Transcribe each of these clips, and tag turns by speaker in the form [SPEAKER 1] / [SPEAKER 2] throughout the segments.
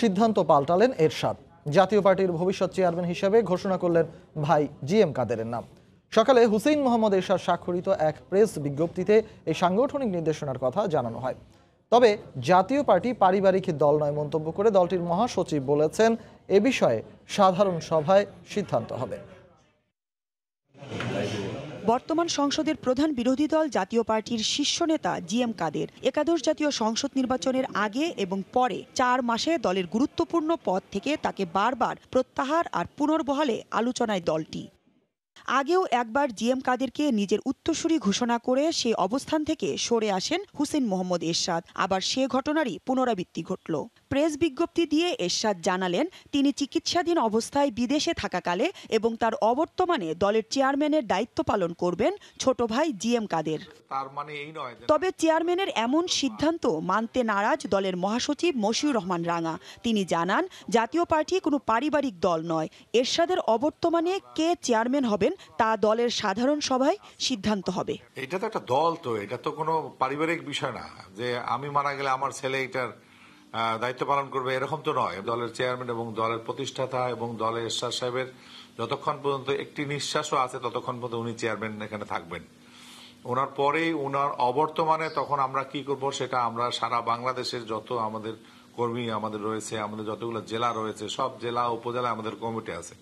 [SPEAKER 1] সিদ্ধান্ত পাল্টালেন এরশাদ। জাতীয় পার্টির ভবিষ্যৎ চেয়ারম্যান হিসেবে ঘোষণা করলেন ভাই জিএম কাদেরের নাম। সকালে হুসেইন মোহাম্মদ এরশাদ স্বাক্ষরিত এক প্রেস বিজ্ঞপ্তিতে এই সাংগঠনিক নির্দেশনার কথা জানানো হয়। তবে জাতীয় পার্টি পারিবারিক দল নয় মন্তব্য করে দলটির মহাসচিব বলেছেন, এ বিষয়ে সাধারণ সভায় সিদ্ধান্ত হবে।
[SPEAKER 2] বর্তমান সংসদের প্রধান বিরোধী দল জাতীয় পার্টির শীর্ষ নেতা জিএম কাদের একাদশ জাতীয় সংসদ নির্বাচনের আগে এবং পরে 4 মাসে দলের গুরুত্বপূর্ণ পদ থেকে তাকে বারবার প্রত্যাহার আর পুনর্বহালে আলোচনায় দলটি। আগেও একবার জিএম কাদেরকে নিজের উত্তরসূরি ঘোষণা করে সেই অবস্থান থেকে সরে আসেন হুসেইন মোহাম্মদ এরশাদ। আবার সে ঘটনারই পুনরাবৃত্তি ঘটল। প্রেস বিজ্ঞপ্তি দিয়ে এরশাদ জানালেন, তিনি চিকিৎসাধীন অবস্থায় বিদেশে থাকাকালে এবং তার অবর্তমানে দলের চেয়ারম্যানের দায়িত্ব পালন করবেন ছোট ভাই জিএম কাদের। তবে চেয়ারম্যানের এমন সিদ্ধান্ত মানতে নারাজ দলের মহাসচিব মশিউর রহমান রাঙা। তিনি জানান, জাতীয় পার্টি কোনো পারিবারিক দল নয়। এরশাদের অবর্তমানে কে চেয়ারম্যান হবেন তা দলের সাধারণ সভায় সিদ্ধান্ত হবে।
[SPEAKER 3] এটা তো একটা দল, তো এটা তো কোনো পারিবারিক বিষয় না যে আমি মারা গেলে আমার ছেলে এটার দায়িত্ব পালন করবে, এরকম তো নয়। দলের চেয়ারম্যান এবং দলের প্রতিষ্ঠাতা এবং দলের এরশাদ সাহেবের যতক্ষণ পর্যন্ত একটি নিঃশ্বাসও আছে ততক্ষণ পর্যন্ত উনি চেয়ারম্যান এখানে থাকবেন। ওনার পরেই ওনার অবর্তমানে তখন আমরা কি করব সেটা আমরা সারা বাংলাদেশের যত আমাদের কর্মী আমাদের রয়েছে, আমাদের যতগুলো জেলা রয়েছে, সব জেলা উপজেলায় আমাদের কমিটি আছে,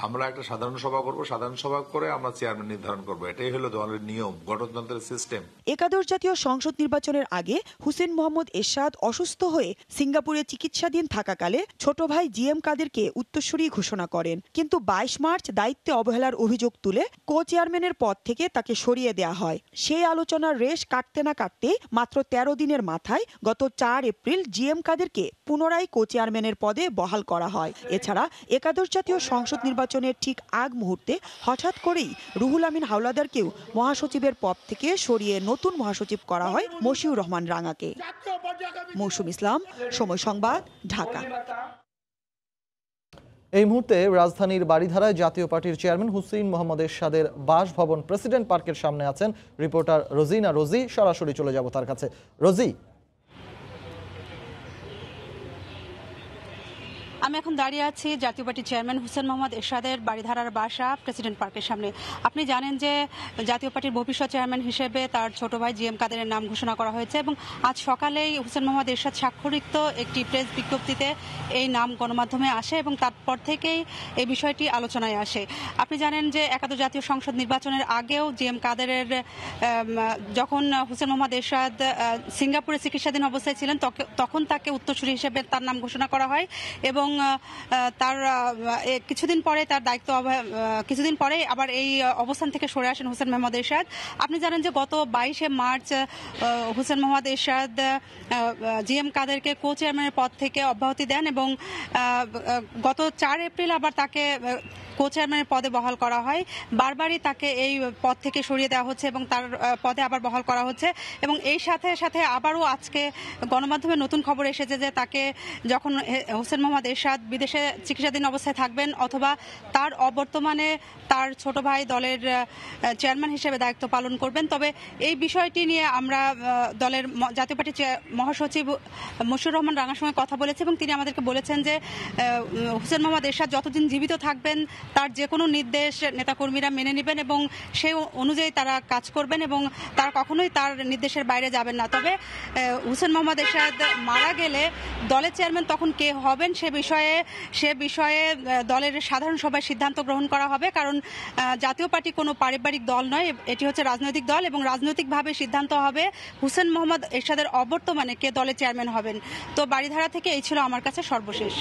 [SPEAKER 3] আমরা একটা সাধারণ সভা করব। সাধারণ সভা করে আমরা চেয়ারম্যান নির্ধারণ করব। এটাই হলো দলের নিয়ম, গণতন্ত্রের সিস্টেম।
[SPEAKER 2] একাদশ জাতীয় সংসদ নির্বাচনের আগে হুসেইন মোহাম্মদ এরশাদ অসুস্থ হয়ে সিঙ্গাপুরে চিকিৎসাধীন থাকাকালে ছোট ভাই জিএম কাদেরকে উত্তরসূরি ঘোষণা করেন। কিন্তু 22 মার্চ দায়িত্বে অবহেলার অভিযোগ তুলে কো চেয়ারম্যানের পদ থেকে তাকে সরিয়ে দেওয়া হয়। সেই আলোচনার রেশ কাটতে না কাটতে মাত্র 13 দিনের মাথায় গত 4 এপ্রিল জিএম কাদেরকে পুনরায় কো চেয়ারম্যানের পদে বহাল করা হয়। এছাড়া একাদশ জাতীয় সংসদ নির্বাচনের ঠিক আগ মুহূর্তে হঠাৎ করেই রুহুল আমিন হাওলাদারকেও মহাসচিবের পদ থেকে সরিয়ে নতুন মহাসচিব করা হয় মশিউর রহমান রাঙাকে। মৌসুম ইসলাম, সময় সংবাদ, ঢাকা।
[SPEAKER 1] এই মুহূর্তে রাজধানীর বারিধারায় জাতীয় পার্টির চেয়ারম্যান হুসেইন মোহাম্মদ এরশাদের বাসভবন প্রেসিডেন্ট পার্কের সামনে আছেন রিপোর্টার রোজিনা রোজি। সরাসরি চলে যাব তার কাছে। রোজি,
[SPEAKER 4] আমি এখন দাঁড়িয়ে আছি জাতীয় পার্টির চেয়ারম্যান হুসেইন মোহাম্মদ এরশাদের বারিধারার বাসা প্রেসিডেন্ট পার্কের সামনে। আপনি জানেন যে জাতীয় পার্টির ভবিষ্যৎ চেয়ারম্যান হিসেবে তার ছোট ভাই জিএম কাদেরের নাম ঘোষণা করা হয়েছে এবং আজ সকালেই হুসেইন মোহাম্মদ এরশাদ স্বাক্ষরিত একটি প্রেস বিজ্ঞপ্তিতে এই নাম গণমাধ্যমে আসে এবং তারপর থেকেই এই বিষয়টি আলোচনায় আসে। আপনি জানেন যে একাদশ জাতীয় সংসদ নির্বাচনের আগেও জিএম কাদেরের যখন হুসেইন মোহাম্মদ এরশাদ সিঙ্গাপুরে চিকিৎসাধীন অবস্থায় ছিলেন তখন তাকে উত্তরসূরি হিসেবে তার নাম ঘোষণা করা হয় এবং তার কিছুদিন পরে তার দায়িত্ব কিছুদিন পরে আবার এই অবস্থান থেকে সরে আসেন হুসেইন মোহাম্মদ এরশাদ। আপনি জানেন যে গত 22 মার্চ হুসেইন মোহাম্মদ এরশাদ জিএম কাদেরকে কো চেয়ারম্যানের পদ থেকে অব্যাহতি দেন এবং গত 4 এপ্রিল আবার তাকে কো চেয়ারম্যানের পদে বহাল করা হয়। বারবারই তাকে এই পদ থেকে সরিয়ে দেওয়া হচ্ছে এবং তার পদে আবার বহাল করা হচ্ছে এবং এই সাথে সাথে আবারও আজকে গণমাধ্যমে নতুন খবর এসেছে যে তাকে যখন হুসেইন মোহাম্মদ এরশাদ বিদেশে চিকিৎসাধীন অবস্থায় থাকবেন অথবা তার অবর্তমানে তার ছোট ভাই দলের চেয়ারম্যান হিসেবে দায়িত্ব পালন করবেন। তবে এই বিষয়টি নিয়ে আমরা দলের জাতীয় পার্টির মহাসচিব মশিউর রহমান রাঙার সঙ্গে কথা বলেছি এবং তিনি আমাদেরকে বলেছেন যে হুসেইন মোহাম্মদ এরশাদ যতদিন জীবিত থাকবেন তার যে কোনো নির্দেশ নেতাকর্মীরা মেনে নেবেন এবং সেই অনুযায়ী তারা কাজ করবেন এবং তারা কখনোই তার নির্দেশের বাইরে যাবেন না। তবে হুসেইন মোহাম্মদ এরশাদ মারা গেলে দলের চেয়ারম্যান তখন কে হবেন সে বিষয়ে দলের সাধারণ সভায় সিদ্ধান্ত গ্রহণ করা হবে, কারণ জাতীয় পার্টি কোনো পারিবারিক দল নয়, এটি হচ্ছে রাজনৈতিক দল এবং রাজনৈতিকভাবে সিদ্ধান্ত হবে হুসেইন মোহাম্মদ এরশাদের অবর্তমানে কে দলের চেয়ারম্যান হবেন। তো বারিধারা থেকে এই ছিল আমার কাছে সর্বশেষ।